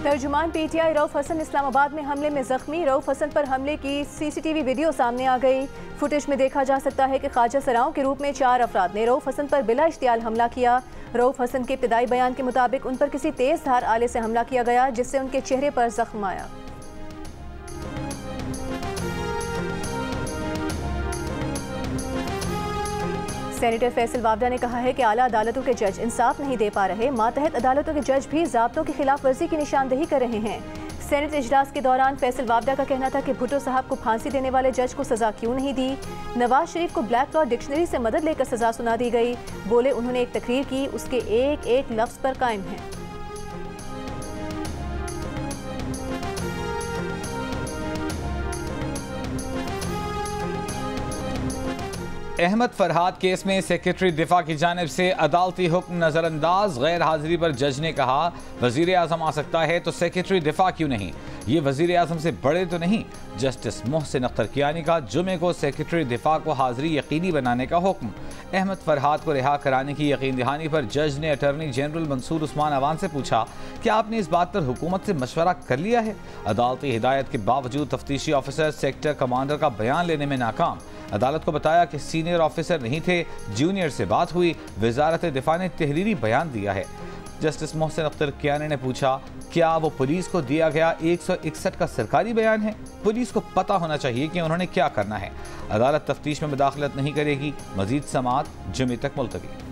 तर्जुमान PTI Rauf Hasan Islamabad में हमले में जख्मी। रऊफ हसन पर हमले की सीसीटीवी वीडियो सामने आ गई। फुटेज में देखा जा सकता है कि ख्वाजा सराओं के रूप में 4 अफराद ने रऊफ हसन पर बिला इश्तियाल हमला किया। रऊफ हसन के इब्तिदाई बयान के मुताबिक उन पर किसी तेज धार आले से हमला किया गया, जिससे उनके चेहरे पर जख्म आया। सेनेटर फैसल वावडा ने कहा है कि आला अदालतों के जज इंसाफ नहीं दे पा रहे। मातहत अदालतों के जज भी ज़ाब्तों की खिलाफ वर्जी की निशानदेही कर रहे हैं। सेनेट इजलास के दौरान फैसल वावडा का कहना था कि भुट्टो साहब को फांसी देने वाले जज को सजा क्यों नहीं दी। नवाज शरीफ को ब्लैक लॉ डिक्शनरी से मदद लेकर सजा सुना दी गई। बोले उन्होंने एक तकरीर की, उसके एक एक लफ्ज पर कायम है। अहमद फरहाद केस में सेक्रेटरी दिफा की जानिब से अदालती हुक्म नज़रअंदाज। गैर हाजिरी पर जज ने कहा वजीर आज़म आ सकता है तो सेक्रेटरी दिफा क्यों नहीं, ये वजीर आज़म से बड़े तो नहीं। जस्टिस मोहसिन अख्तर कियानी का जुमे को सेक्रेटरी दिफा को हाजिरी यकीनी बनाने का हुक्म। अहमद फरहाद को रिहा कराने की यकीन दहानी पर जज ने अटॉर्नी जनरल मंसूर उस्मान अवान से पूछा कि आपने इस बात पर हुकूमत से मशवरा कर लिया है। अदालती हिदायत के बावजूद तफ्तीशी ऑफिसर सेक्टर कमांडर का बयान लेने में नाकाम। अदालत को बताया कि सीनियर ऑफिसर नहीं थे, जूनियर से बात हुई। वजारत दिफा ने तहरीरी बयान दिया है। जस्टिस मोहसिन अख्तर कियानी ने पूछा क्या वो पुलिस को दिया गया 161 का सरकारी बयान है। पुलिस को पता होना चाहिए कि उन्होंने क्या करना है। अदालत तफ्तीश में मुदाखलत नहीं करेगी। मजीद समाअत जुमे तक मुलतवी।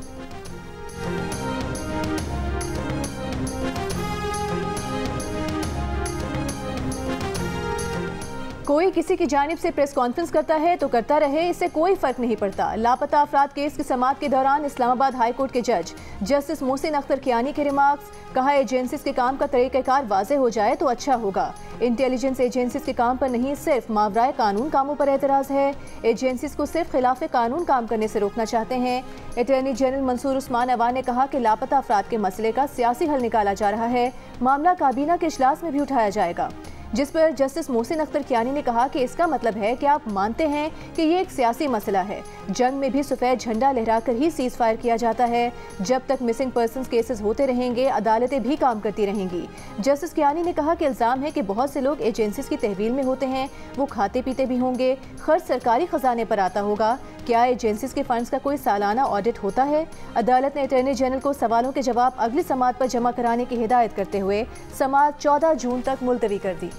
कोई किसी की जानिब से प्रेस कॉन्फ्रेंस करता है तो करता रहे, इससे कोई फर्क नहीं पड़ता। लापता अफराद केस की समाअत के दौरान इस्लामाबाद हाई कोर्ट के जज जस्टिस मोहसिन अख्तर कियानी के रिमार्क्स। कहा एजेंसीज के काम का तरीक़ाकार वाज़ेह हो जाए तो अच्छा होगा। इंटेलिजेंस एजेंसीज के काम पर नहीं, सिर्फ मावराए कानून कामों पर एतराज़ है। एजेंसीज को सिर्फ खिलाफ कानून काम करने से रोकना चाहते हैं। अटॉर्नी जनरल मंसूर उस्मान अवान ने कहा कि लापता अफराद के मसले का सियासी हल निकाला जा रहा है। मामला काबीना के इजलास में भी उठाया जाएगा, जिस पर जस्टिस मोहसिन अख्तर कियानी ने कहा कि इसका मतलब है कि आप मानते हैं कि ये एक सियासी मसला है। जंग में भी सफ़ेद झंडा लहराकर ही सीज फायर किया जाता है। जब तक मिसिंग पर्सनस केसेस होते रहेंगे, अदालतें भी काम करती रहेंगी। जस्टिस कियानी ने कहा कि इल्ज़ाम है कि बहुत से लोग एजेंसीज की तहवील में होते हैं, वो खाते पीते भी होंगे, खर्च सरकारी खजाने पर आता होगा। क्या एजेंसीज के फंड्स का कोई सालाना ऑडिट होता है? अदालत ने अटॉर्नी जनरल को सवालों के जवाब अगली समाअत पर जमा कराने की हिदायत करते हुए समाअत 14 जून तक मुलतवी कर दी।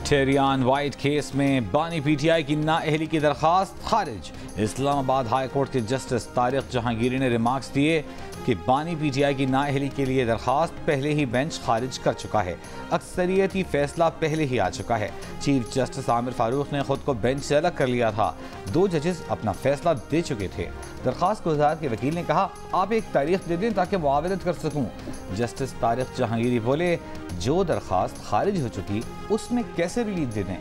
टेरियान वाइट केस में बानी पीटीआई की नाअहली की दरख्वास्त खारिज। इस्लामाबाद हाई कोर्ट के जस्टिस तारिक जहांगीरी ने रिमार्क्स दिए कि बानी पीटीआई की नाअहली के लिए दरख्वास्त पहले ही बेंच खारिज कर चुका है। अक्सरियती फैसला पहले ही आ चुका है। चीफ जस्टिस आमिर फारूक ने खुद को बेंच से अलग कर लिया था। 2 जजेस अपना फैसला दे चुके थे। दरख्वास्त गुजार के वकील ने कहा आप एक तारीख दे दें ताकि मुआवजत कर सकूं। जस्टिस तारिक जहांगीरी बोले जो दरख्वास्त खारिज हो चुकी उसमें कैसे रिलीफ दे दें।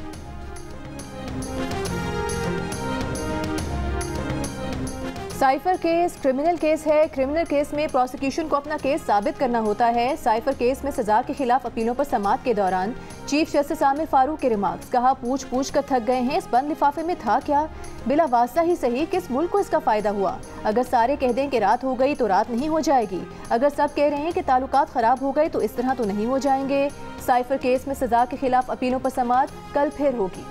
साइफर केस क्रिमिनल केस है। क्रिमिनल केस में प्रोसिक्यूशन को अपना केस साबित करना होता है। साइफर केस में सजा के खिलाफ अपीलों पर समाअत के दौरान चीफ जस्टिस आमिर फारूक के रिमार्क्स। कहा पूछ पूछ कर थक गए हैं, इस बंद लिफाफे में था क्या? बिला वास्ता ही सही, किस मुल्क को इसका फायदा हुआ? अगर सारे कह दें कि रात हो गई तो रात नहीं हो जाएगी। अगर सब कह रहे हैं कि ताल्लुकात खराब हो गए तो इस तरह तो नहीं हो जाएंगे। साइफर केस में सजा के खिलाफ अपीलों पर समाअत कल फिर होगी।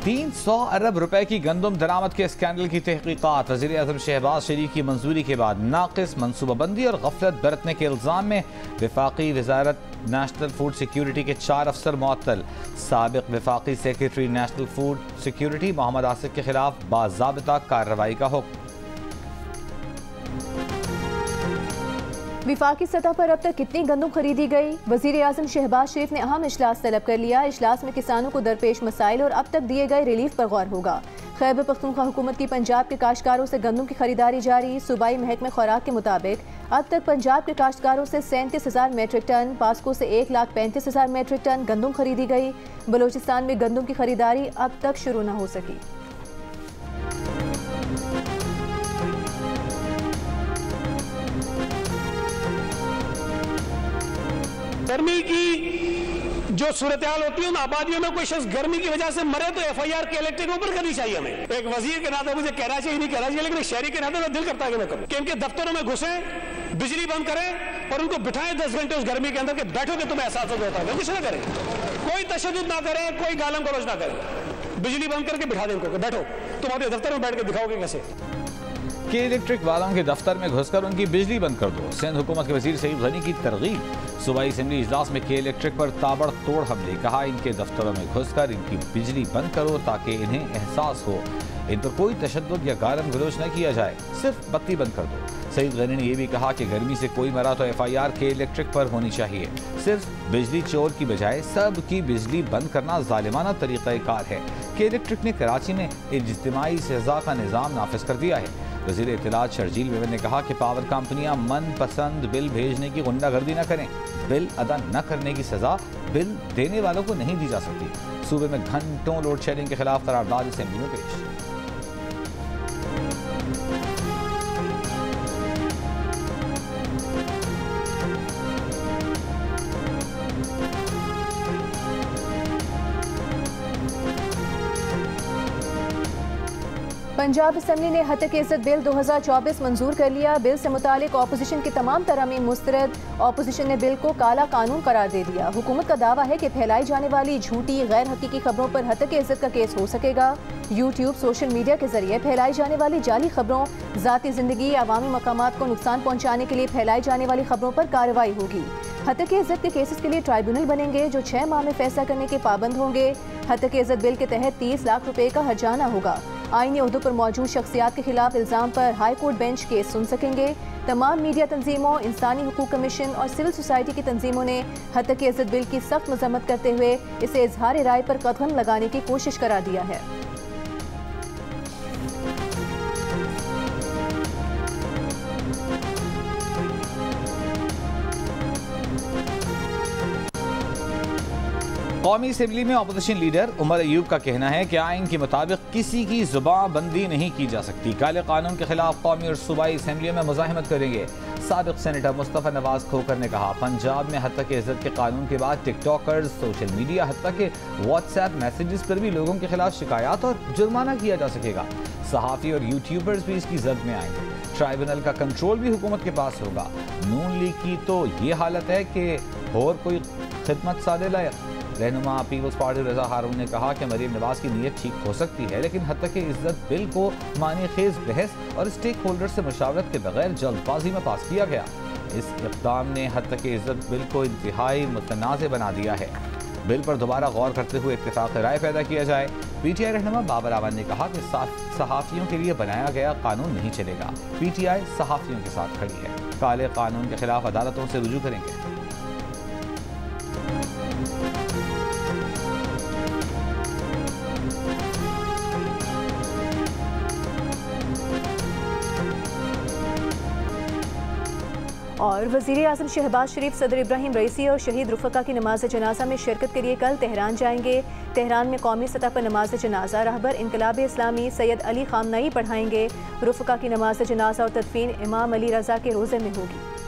$300 अरब रुपए की गंदम दरामद के स्कैंडल की तहकीकात। वज़ीर आज़म शहबाज शरीफ की मंजूरी के बाद नाक़िस मनसूबाबंदी और गफलत बरतने के इल्ज़ाम में वफाकी वज़ारत नेशनल फूड सिक्योरिटी के 4 अफसर मुअत्तल। साबिक वफाकी secretary national food security Mohammad Asif के खिलाफ बाज़ाबिता कार्रवाई का हुक्म। विफाकी सतह पर अब तक कितनी गंदम खरीदी गई? वज़ीर आज़म शहबाज शरीफ ने अहम इजलास तलब कर लिया। इजलास में किसानों को दरपेश मसाइल और अब तक दिए गए रिलीफ पर गौर होगा। खैबर पख्तूनख्वा हुकूमत की पंजाब के काश्तकारों से गंदम की खरीदारी जारी। सूबाई महकमे खुराक के मुताबिक अब तक पंजाब के काश्तकारों से 37,000 मेट्रिक टन, पास्को से 1,35,000 मेट्रिक टन गंदम खरीदी गई। बलूचिस्तान में गंदम की खरीदारी अब तक शुरू न हो सकी। गर्मी की जो सूरत हाल होती है उन आबादियों में कोई शख्स गर्मी की वजह से मरे तो FIR के इलेक्ट्रिक के ऊपर करनी चाहिए हमें। एक वजीर के नाते मुझे कहना चाहिए नहीं कहना चाहिए, लेकिन एक शहरी के नाते मैं दिल करता है कि मैं करूं कि इनके दफ्तरों में घुसे, बिजली बंद करें और उनको बिठाएं 10 घंटे उस गर्मी के अंदर के बैठो कि तुम्हें एहसास होता है। कुछ ना करें, कोई तशद्दुद ना करें, कोई गालम गलौज ना करें, बिजली बंद करके बिठा दें उनको, बैठो तुम अपने दफ्तर में बैठ के दिखाओगे कैसे। के इलेक्ट्रिक वालों के दफ्तर में घुसकर उनकी बिजली बंद कर दो। सिंध हुकूमत के वजीर सईद गनी की तरगीब। सूबाई असेंबली इजलास में के इलेक्ट्रिक पर ताबड़तोड़ हमले। कहा इनके दफ्तरों में घुसकर इनकी बिजली बंद करो ताकि इन्हें एहसास हो, इन पर कोई तशद्दुद या गालम गलोच न किया जाए, सिर्फ बत्ती बंद कर दो। सईद गनी ने यह भी कहा कि गर्मी से कोई मरा तो FIR के इलेक्ट्रिक पर होनी चाहिए। सिर्फ बिजली चोर की बजाय सब की बिजली बंद करना जालिमाना तरीक़ाकार है। के इलेक्ट्रिक ने कराची में इज्तिमाई सज़ा का निज़ाम नाफिज कर दिया है। वज़ीर इत्तलात शर्जील मेमन ने कहा कि पावर कंपनियां मनपसंद बिल भेजने की गुंडागर्दी न करें। बिल अदा न करने की सजा बिल देने वालों को नहीं दी जा सकती। सूबे में घंटों लोड शेडिंग के खिलाफ करारदाद असेंबली में पेश। पंजाब असेंबली ने हत्या इज्जत बिल 2024 मंजूर कर लिया। बिल से मुतालिक अपोजिशन की तमाम तरमीम मुस्तरद। अपोजिशन ने बिल को काला कानून करार दे दिया। हुकूमत का दावा है कि फैलाई जाने वाली झूठी गैर हकीकी खबरों पर हत्या इज्जत का केस हो सकेगा। यूट्यूब, सोशल मीडिया के जरिए फैलाई जाने वाली जाली खबरों, जाती जिंदगी, अवामी मकामात को नुकसान पहुँचाने के लिए फैलाई जाने वाली खबरों पर कार्रवाई होगी। हत्या की इज्जत के केसेस के लिए ट्राइब्यूनल बनेंगे जो 6 माह में फैसला करने के पाबंद होंगे। हत्या की इज्जत बिल के तहत 30 लाख रुपए का हर्जाना होगा। आईनी ओहदों पर मौजूद शख्सियात के खिलाफ इल्जाम पर हाई कोर्ट बेंच केस सुन सकेंगे। तमाम मीडिया तंजीमों, इंसानी हुकूक कमीशन और सिविल सोसाइटी की तंजीमों ने हत्या की इज्जत बिल की सख्त मजम्मत करते हुए इसे इजहार राय पर कदगन लगाने की कोशिश करार दिया है। कौमी असेंबली में अपोजिशन लीडर उमर अयूब का कहना है कि आइन के मुताबिक किसी की जुबान बंदी नहीं की जा सकती। काले कानून के खिलाफ कौमी और सूबाई असेंबलियों में मुजाहिमत करेंगे। साबिक सेनेटर मुस्तफ़ा नवाज खोकर ने कहा पंजाब में हत्या की इज्जत के कानून के बाद टिकटॉकर्स, सोशल मीडिया, हत्या के व्हाट्सएप मैसेजेस पर भी लोगों के खिलाफ शिकायत और जुर्माना किया जा सकेगा। सहाफ़ी और यूट्यूबर्स भी इसकी जद में आएंगे। ट्राइब्यूनल का कंट्रोल भी हुकूमत के पास होगा। नून लीग की तो ये हालत है कि और कोई खिदमत सादे लायक। रहनुमा पीपल्स पार्टी रजा हारून ने कहा कि मरीम नवाज की नीयत ठीक हो सकती है, लेकिन हत्या की इज्जत बिल को मानी खेज बहस और स्टेक होल्डर से मशावरत के बगैर जल्दबाजी में पास किया गया। इस इक़दाम ने हत्या की इज्जत बिल को इंतहाई मुतनाज़ बना दिया है। बिल पर दोबारा गौर करते हुए इत्तेफाक राय पैदा किया जाए। PTI रहनुमा बाबर आवान ने कहा कि सहाफ़ियों के लिए बनाया गया कानून नहीं चलेगा। PTI सहाफ़ियों के साथ खड़ी है। काले कानून के खिलाफ अदालतों से रुजू करेंगे। और वज़ीर आज़म शहबाज शरीफ, सदर इब्राहिम रईसी और शहीद रुफ़का की नमाज जनाजा में शिरकत के लिए कल तेहरान जाएंगे। तेहरान में कौमी सतह पर नमाज जनाजा रहबर इनकलाब इस्लामी सैयद अली खामनई पढ़ाएंगे। रुफ़का की नमाज जनाजा और तदफीन इमाम अली रज़ा के रोज़े में होगी।